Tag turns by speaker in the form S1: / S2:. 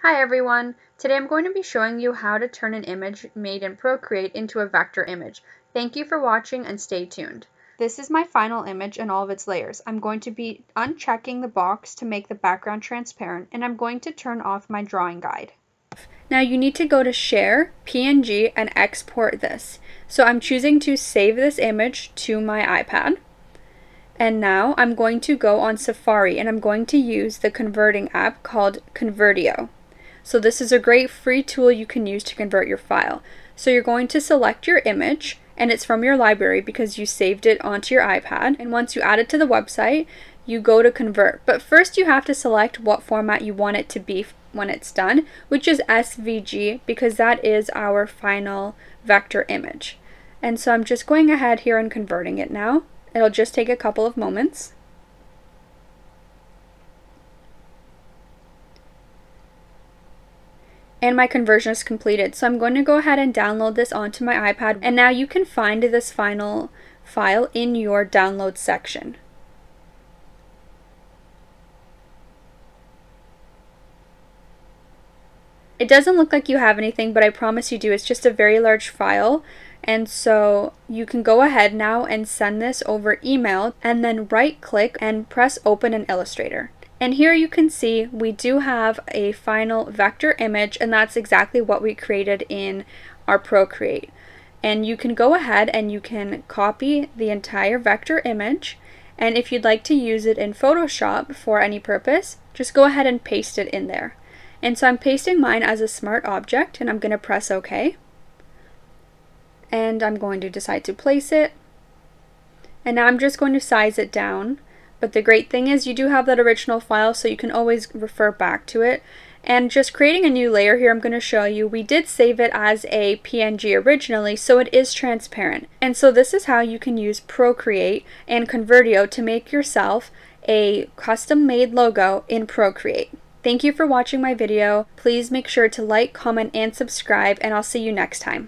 S1: Hi everyone! Today I'm going to be showing you how to turn an image made in Procreate into a vector image. Thank you for watching and stay tuned. This is my final image and all of its layers. I'm going to be unchecking the box to make the background transparent, and I'm going to turn off my drawing guide. Now you need to go to Share, PNG, and export this. So I'm choosing to save this image to my iPad. And now I'm going to go on Safari and I'm going to use the converting app called Convertio. So this is a great free tool you can use to convert your file. So you're going to select your image, and it's from your library because you saved it onto your iPad. And once you add it to the website, you go to convert. But first you have to select what format you want it to be when it's done, which is SVG, because that is our final vector image. And so I'm just going ahead here and converting it now. It'll just take a couple of moments. And my conversion is completed. So I'm going to go ahead and download this onto my iPad. And now you can find this final file in your download section. It doesn't look like you have anything, but I promise you do. It's just a very large file. And so you can go ahead now and send this over email and then right click and press open in Illustrator. And here you can see we do have a final vector image, and that's exactly what we created in our Procreate. And you can go ahead and you can copy the entire vector image, and if you'd like to use it in Photoshop for any purpose, just go ahead and paste it in there. And so I'm pasting mine as a smart object, and I'm going to press OK. And I'm going to decide to place it. And now I'm just going to size it down. But the great thing is you do have that original file, so you can always refer back to it. And just creating a new layer here, I'm going to show you, we did save it as a PNG originally, so it is transparent. And so this is how you can use Procreate and Convertio to make yourself a custom-made logo in Procreate. Thank you for watching my video. Please make sure to like, comment, and subscribe, and I'll see you next time.